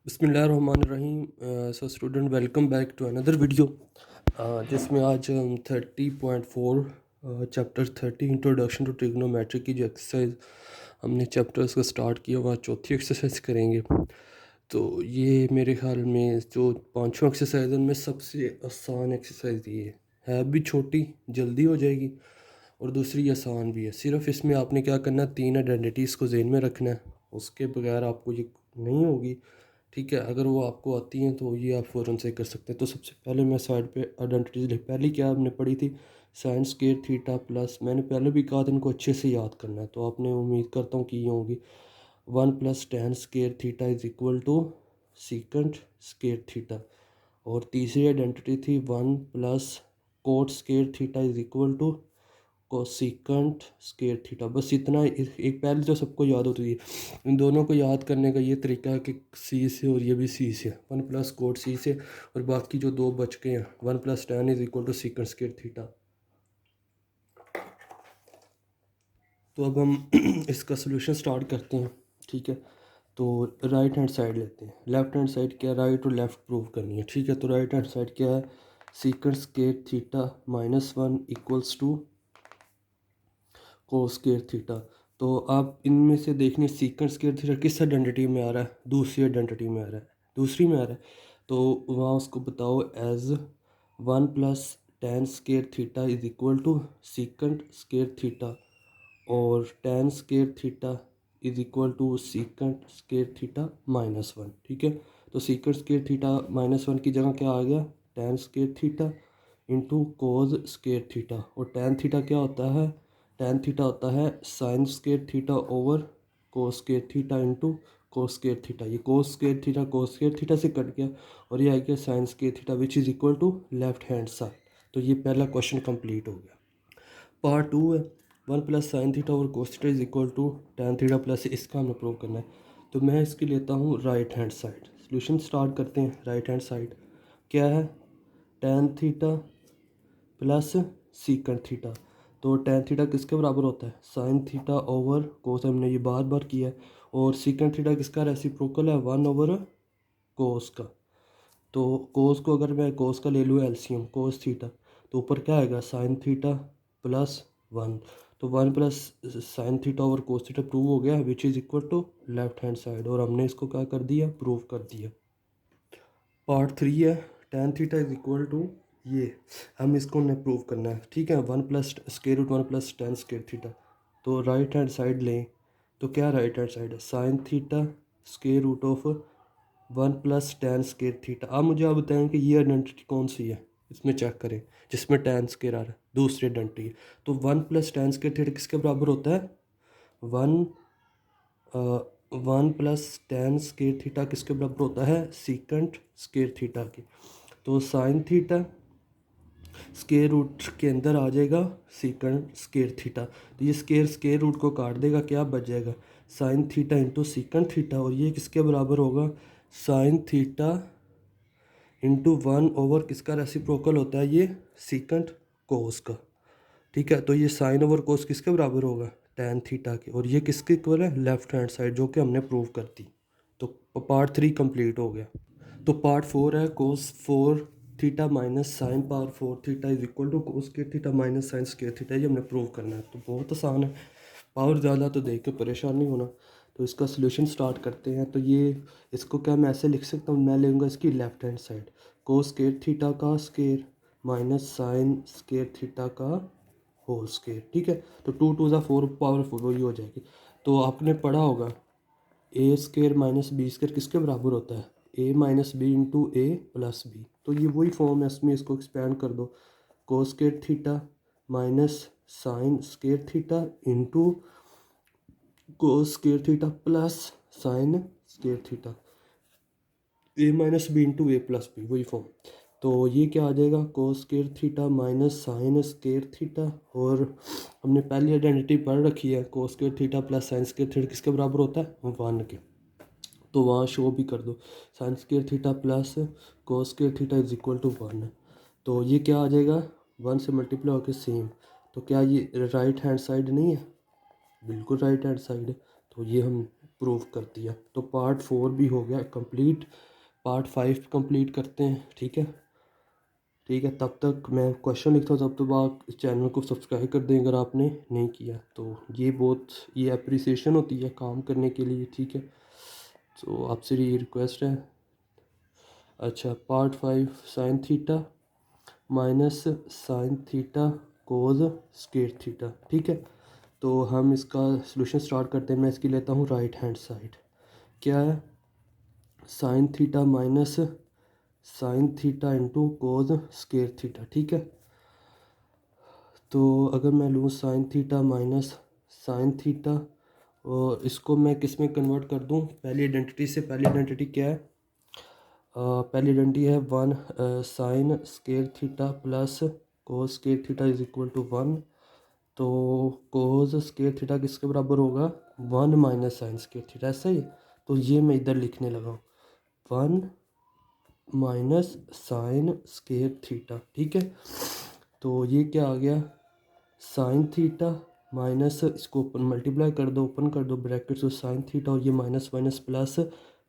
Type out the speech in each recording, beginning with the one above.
बिस्मिल्लाहिर्रहमानिर्रहीम। So student, welcome back to another video जिसमें आज हम 30.4 चैप्टर 30 इंट्रोडक्शन टू ट्रिग्नोमेट्री की जो एक्सरसाइज हमने चैप्टर्स को स्टार्ट किया वह चौथी एक्सरसाइज करेंगे। तो ये मेरे ख्याल में जो पांचों एक्सरसाइज उनमें सबसे आसान एक्सरसाइज ये है भी छोटी, जल्दी हो जाएगी और दूसरी आसान भी है। सिर्फ इसमें आपने क्या करना है, तीन आइडेंटिटीज़ को ज़हन में रखना है, उसके बगैर आपको ये नहीं होगी। ठीक है, अगर वो आपको आती हैं तो ये आप फ़ौरन से कर सकते हैं। तो सबसे पहले मैं साइड पे आइडेंटिटीज लिख, पहली क्या आपने पढ़ी थी, साइन स्क्वायर थीटा प्लस, मैंने पहले भी कहा था इनको अच्छे से याद करना है, तो आपने उम्मीद करता हूँ कि ये होगी 1 + tan square theta is equal to secant square theta. और तीसरी आइडेंटिटी थी 1 + cot square theta is equal to cosecant square theta. बस इतना एक पहले तो सबको याद होती है। इन दोनों को याद करने का ये तरीका है कि सी से और ये भी सी से, 1 + कोट सी से, और बाकी जो दो बच गए हैं 1 + tan is equal to secant square theta. तो अब हम इसका सोल्यूशन स्टार्ट करते हैं। ठीक है, तो राइट हैंड साइड लेते हैं। लेफ्ट हैंड साइड क्या, राइट और लेफ्ट प्रूव करनी है। ठीक है, तो राइट हैंड साइड क्या है, secant square theta -1 equals to cos square theta. तो आप इनमें से देखने सीकेंट स्क्वायर थीटा किस आइडेंटिटी में आ रहा है, दूसरी आइडेंटिटी में आ रहा है, दूसरी में आ रहा है। तो वहाँ उसको बताओ as 1 + tan square theta is equal to secant square theta, और tan square theta is equal to secant square theta -1। ठीक है, तो सीकेंट स्क्वायर थीटा -1 की जगह क्या आ गया, tan square theta into cos square theta. और tan थीटा क्या होता है, tan थीटा होता है sine square theta over cos square theta into cos square theta. ये cos square theta cos square theta से कट गया और ये आ गया sine square theta which is equal to left hand side. तो ये पहला क्वेश्चन कंप्लीट हो गया। पार्ट 2 है, 1 + sine theta over cos theta is equal to tan theta plus, इसका हमें प्रूव करना है। तो मैं इसकी लेता हूँ right hand side. Solution start करते हैं। राइट हैंड साइड क्या है, tan theta plus secant theta. तो tan थीटा किसके बराबर होता है, साइन थीटा ओवर कोस, हमने ये बार बार किया है। और सीकेंट थीटा किसका रेसिप्रोकल है, 1/कोस का। तो कोस को अगर मैं कोस का ले लूँ एलसीएम कोस थीटा, तो ऊपर क्या आएगा, साइन थीटा +1। तो 1 + sine theta over cos theta prove हो गया which is equal to left hand side, और हमने इसको क्या कर दिया, प्रूव कर दिया। पार्ट 3 है, tan theta is equal to ये, हम इसको ने प्रूव करना है। ठीक है, 1 + square root 1 + tan square theta. तो राइट हैंड साइड लें, तो क्या राइट हैंड साइड है, sine theta square root of 1 + tan square theta. अब मुझे आप बताएं कि ये आइडेंटिटी कौन सी है, इसमें चेक करें जिसमें tan स्क्वायर आ रहा है, दूसरी आइडेंटिटी है। तो 1 + tan स्क्वायर थीटा किसके बराबर होता है, 1 + tan स्क्वायर थीटा किसके बराबर होता है, सीकेंट स्क्वायर थीटा की। तो साइन थीटा स्क्वायर रूट के अंदर आ जाएगा सीकेंट स्क्वायर थीटा। तो ये स्क्वायर रूट को काट देगा, क्या बच जाएगा, sine theta into secant theta. और ये किसके बराबर होगा, साइन थीटा इंटू 1/, किसका रेसिप्रोकल होता है ये, सीकेंट कोस का। ठीक है, तो ये साइन ओवर कोस किसके बराबर होगा, tan थीटा के। और ये किसके इक्वल है, लेफ्ट हैंड साइड, जो कि हमने प्रूव कर दी। तो पार्ट 3 कंप्लीट हो गया। तो पार्ट 4 है, cos 4 theta minus sine power 4 theta is equal to cos square theta minus sine square theta. ये हमने प्रूव करना है, तो बहुत आसान है, पावर ज़्यादा तो देख के परेशान नहीं होना। तो इसका सोल्यूशन स्टार्ट करते हैं। तो ये इसको क्या मैं ऐसे लिख सकता हूँ, मैं लूँगा इसकी left hand side, cos square theta का square minus sine square theta का होल स्क्वायर। ठीक है, तो 2 2 ज़ा 4 पावर 4 वही हो जाएगी। तो आपने पढ़ा होगा ए स्क्वायर माइनस बी स्क्वायर किसके बराबर होता है, ए minus B into A plus B. तो ये वही फॉर्म है, इसमें इसको एक्सपेंड कर दो, cos square theta minus sine square theta into cos square theta plus sine square theta, A minus B into A plus B, वही फॉर्म। तो ये क्या आ जाएगा, cos square theta minus sine square theta. और हमने पहली आइडेंटिटी पढ़ रखी है, cos square theta plus sine square theta किसके बराबर होता है, 1 के। तो वहाँ शो भी कर दो, sine square theta plus cos square theta is equal to 1। तो ये क्या आ जाएगा, 1 से मल्टीप्लाई होकर सेम। तो क्या ये राइट हैंड साइड नहीं है, बिल्कुल राइट हैंड साइड है। तो ये हम प्रूव कर दिया। तो पार्ट 4 भी हो गया कंप्लीट। पार्ट 5 कंप्लीट करते हैं, ठीक है। ठीक है, तब तक मैं क्वेश्चन लिखता हूँ, तब तक आप इस चैनल को सब्सक्राइब कर दें अगर आपने नहीं किया तो। ये अप्रिसिएशन होती है काम करने के लिए, ठीक है। तो आपसे ये रिक्वेस्ट है। अच्छा, part 5 sine theta minus sine theta कोज स्क्वायर थीटा, ठीक है। तो हम इसका सॉल्यूशन स्टार्ट करते हैं। मैं इसकी लेता हूँ राइट हैंड साइड। क्या है? Sine theta minus sine theta into cos square theta, ठीक है। तो अगर मैं लूँ sine theta minus sine theta, और इसको मैं किस में कन्वर्ट कर दूँ? पहली आइडेंटिटी से। पहली आइडेंटिटी क्या है? पहली आइडेंटिटी है 1 sine square theta plus cos square theta is equal to 1। तो कोस स्क्वायर थीटा किसके बराबर होगा? 1 माइनस साइन स्क्वायर थीटा, ऐसा ही। तो ये मैं इधर लिखने लगा हूँ 1 माइनस साइन स्क्वायर थीटा, ठीक है। तो ये क्या आ गया? साइन थीटा माइनस, इसको ओपन मल्टीप्लाई कर दो, ओपन कर दो ब्रैकेट से साइन थीटा, और ये minus minus plus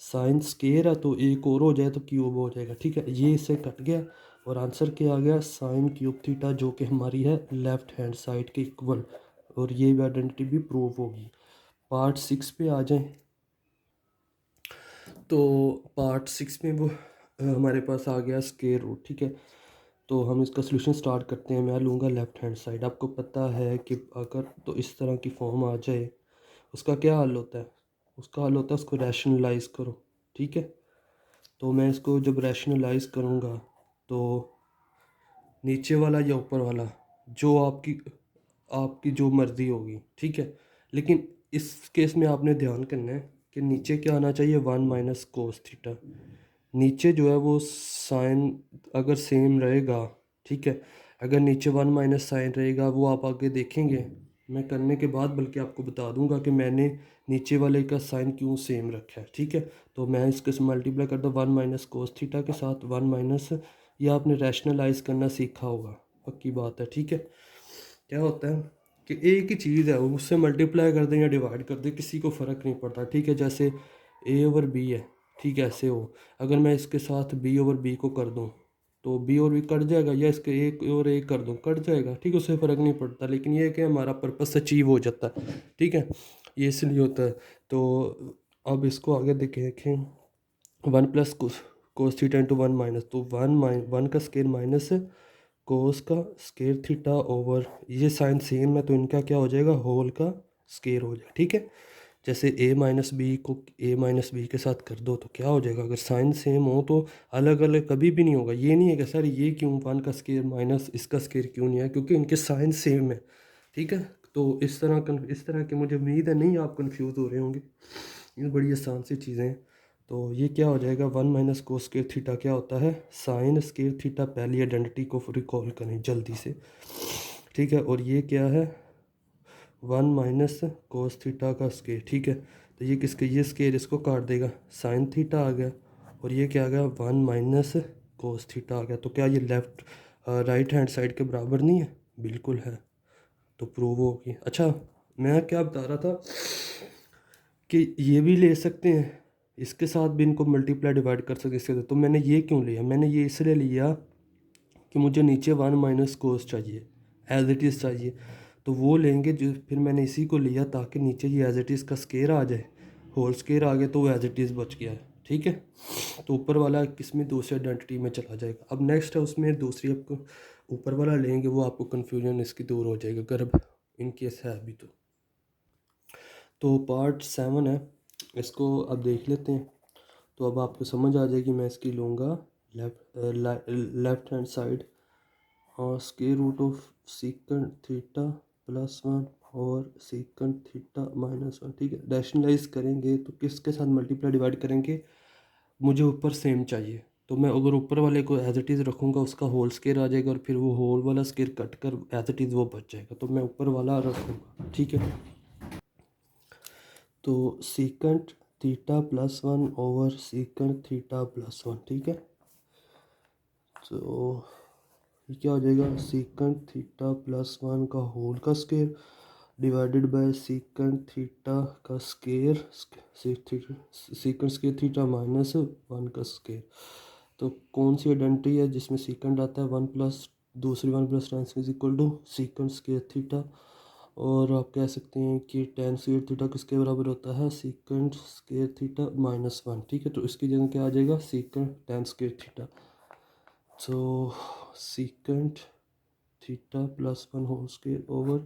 sine square है, तो एक और हो जाए तो क्यूब हो जाएगा, ठीक है। ये इससे कट गया और आंसर क्या आ गया? साइन क्यूब थीटा, जो कि हमारी है लेफ्ट हैंड साइड के इक्वल। और ये आइडेंटिटी भी प्रूव होगी। पार्ट 6 पे आ जाएं। तो पार्ट 6 में वो हमारे पास आ गया स्क्वायर रूट, ठीक है। तो हम इसका सॉल्यूशन स्टार्ट करते हैं। मैं लूँगा लेफ़्ट हैंड साइड। आपको पता है कि अगर तो इस तरह की फॉर्म आ जाए, उसका क्या हल होता है? उसका हल होता है उसको रैशनलाइज़ करो, ठीक है। तो मैं इसको जब रैशनलाइज़ करूँगा तो नीचे वाला या ऊपर वाला, जो आपकी आपकी जो मर्ज़ी होगी, ठीक है। लेकिन इस केस में आपने ध्यान करना है कि नीचे क्या आना चाहिए? 1 माइनस कोस थीटा। नीचे जो है वो साइन अगर सेम रहेगा, ठीक है। अगर नीचे 1 माइनस साइन रहेगा, वो आप आगे देखेंगे मैं करने के बाद, बल्कि आपको बता दूंगा कि मैंने नीचे वाले का साइन क्यों सेम रखा है, ठीक है। तो मैं इसके मल्टीप्लाई कर दूँ 1 माइनस कोस थीटा के साथ 1 माइनस, ये आपने रैशनलाइज करना सीखा होगा, पक्की बात है, ठीक है। क्या होता है कि एक ही चीज़ है, उससे मल्टीप्लाई कर दें या डिवाइड कर दें, किसी को फ़र्क नहीं पड़ता, ठीक है। जैसे ए ओवर बी है, ठीक है, ऐसे हो। अगर मैं इसके साथ बी ओवर बी को कर दूं तो बी और बी कट जाएगा, या इसके एक और एक कर दूं कट जाएगा, ठीक है, उससे फ़र्क नहीं पड़ता। लेकिन ये है कि हमारा पर्पस अचीव हो जाता है, ठीक है, ये इसलिए होता है। तो अब इसको आगे देखें। 1 plus cos theta into 1 minus, तो 1 का स्केयर माइनस कोस का स्केयर थीटा ओवर, ये साइन सेम है तो इनका क्या हो जाएगा? होल का स्केयर हो जाएगा, ठीक है। जैसे ए माइनस बी को ए माइनस बी के साथ कर दो तो क्या हो जाएगा? अगर साइन सेम हो तो अलग अलग कभी भी नहीं होगा। ये नहीं है कि सर ये क्यों 1 का स्केयर माइनस इसका स्केयर क्यों नहीं है, क्योंकि इनके साइन सेम है, ठीक है। तो इस तरह के मुझे उम्मीद है नहीं आप कंफ्यूज हो रहे होंगे, ये बड़ी आसान सी चीज़ें हैं। तो ये क्या हो जाएगा? 1 माइनस कोस स्केयर थीटा क्या होता है? Sine square theta. पहली आइडेंटिटी को रिकॉल करें जल्दी से, ठीक है। और ये क्या है? 1 माइनस कोस थीटा का स्केयर, ठीक है। तो ये किसके? ये स्केयर इसको काट देगा, साइन थीटा आ गया, और ये क्या आ गया? 1 माइनस कोस थीटा आ गया। तो क्या ये लेफ्ट राइट हैंड साइड के बराबर नहीं है? बिल्कुल है, तो प्रूव होगी। अच्छा, मैं क्या बता रहा था कि ये भी ले सकते हैं, इसके साथ भी इनको मल्टीप्लाई डिवाइड कर सकते इसके साथ। तो मैंने ये क्यों लिया? मैंने ये इसलिए लिया कि मुझे नीचे 1 माइनस कोस चाहिए, एज इट इज़ चाहिए, तो वो लेंगे जो। फिर मैंने इसी को लिया ताकि नीचे ये एज इट इज़ का स्केयर आ जाए, होल स्केयर आ गया तो वो एज इट इज़ बच गया है, ठीक है। तो ऊपर वाला किसमें? दूसरी आइडेंटिटी में चला जाएगा। अब नेक्स्ट है उसमें दूसरी, आपको ऊपर वाला लेंगे, वो आपको कन्फ्यूजन इसकी दूर हो जाएगा अगर इन केस है अभी तो पार्ट 7 है, इसको अब देख लेते हैं। तो अब आपको समझ आ जाएगी। मैं इसकी लूँगा लेफ्ट हैंड साइड, और square root of secant theta plus 1 और सीकंड थीटा माइनस 1, ठीक है। रैशनलाइज करेंगे तो किसके साथ मल्टीप्लाई डिवाइड करेंगे? मुझे ऊपर सेम चाहिए, तो मैं अगर ऊपर वाले को एज इट इज़ रखूँगा, उसका होल स्केयर आ जाएगा, और फिर वो होल वाला स्केयर कट कर एज इट इज़ वो बच जाएगा, तो मैं ऊपर वाला रखूँगा, ठीक है। तो secant theta plus 1 over secant theta plus 1, ठीक है। तो ये क्या हो जाएगा? सीकंड थीटा प्लस 1 का होल का square. Divided by secant theta का square, secant square theta minus 1 का स्केयर। तो कौन सी आइडेंटिटी है जिसमें सीकेंट आता है 1 प्लस, दूसरी 1 plus tan is equal to secant square theta. और आप कह सकते हैं कि टेन स्क्वायर थीटा किसके बराबर होता है, सीकेंट स्क्वायर थीटा माइनस 1। ठीक है, तो इसकी जगह क्या आ जाएगा, सीकेंट टेन स्क्वायर थीटा। तो secant theta plus 1 whole square over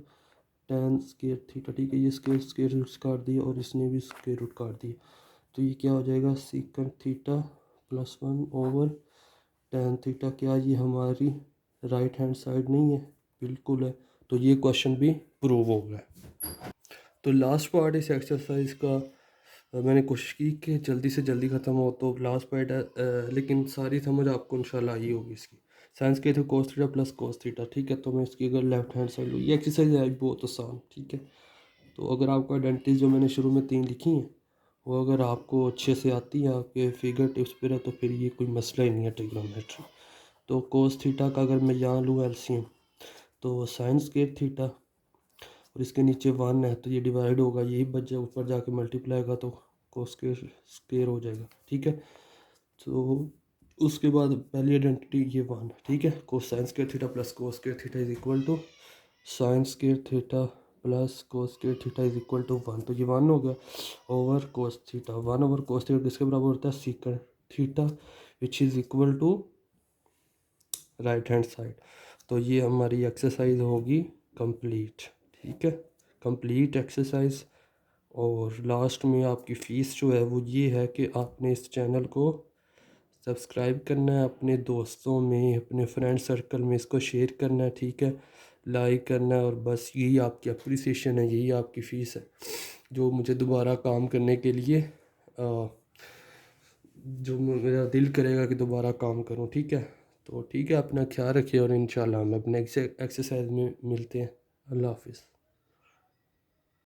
tan square theta. ठीक है, ये स्क्वायर रूट काट दिया और इसने भी स्क्वायर रूट काट दिया। तो ये क्या हो जाएगा, secant theta plus 1 over tan theta. क्या ये हमारी राइट हैंड साइड नहीं है, बिल्कुल है। तो ये क्वेश्चन भी प्रूव हो गया। तो लास्ट पार्ट इस एक्सरसाइज का मैंने कोशिश की कि जल्दी से जल्दी ख़त्म हो, तो लास्ट पार्ट है, लेकिन सारी समझ आपको इंशाल्लाह आई होगी इसकी। साइंस के थे cos theta plus cos theta. ठीक है, तो मैं इसकी अगर लेफ्ट हैंड साइड लूँ, ये एक्सरसाइज है बहुत आसान। ठीक है, तो अगर आपको आइडेंटिटीज जो मैंने शुरू में 3 लिखी हैं वो अगर आपको अच्छे से आती है, आपके फिगर टिप्स पर है, तो फिर ये कोई मसला ही नहीं है ट्रिग्नोमेट्री। तो कोस थीटा का अगर मैं यहाँ लूँ एलसीएम, तो साइन स्क्वायर थीटा और इसके नीचे 1 है, तो ये डिवाइड होगा, यही बच जाए, ऊपर जाके मल्टीप्लाई होगा तो कोस स्क्वायर हो जाएगा। ठीक है, तो उसके बाद पहली आइडेंटिटी ये 1। ठीक है, cos sine square theta plus cos square theta is equal to sine square theta plus cos square theta is equal to 1। तो ये 1 हो गया over cos theta. 1 over cos theta किसके बराबर होता है, secant theta which is equal to right hand side. तो ये हमारी एक्सरसाइज होगी कंप्लीट। ठीक है, कंप्लीट एक्सरसाइज। और लास्ट में आपकी फ़ीस जो है वो ये है कि आपने इस चैनल को सब्सक्राइब करना है, अपने दोस्तों में, अपने फ्रेंड सर्कल में इसको शेयर करना है। ठीक है, लाइक करना है, और बस यही आपकी अप्रिसिएशन है, यही आपकी फ़ीस है जो मुझे दोबारा काम करने के लिए जो मेरा दिल करेगा कि दोबारा काम करूं। ठीक है, तो ठीक है, अपना ख्याल रखिए और इंशाल्लाह हम अपने एक्सरसाइज में मिलते हैं। अल्लाह हाफिज़।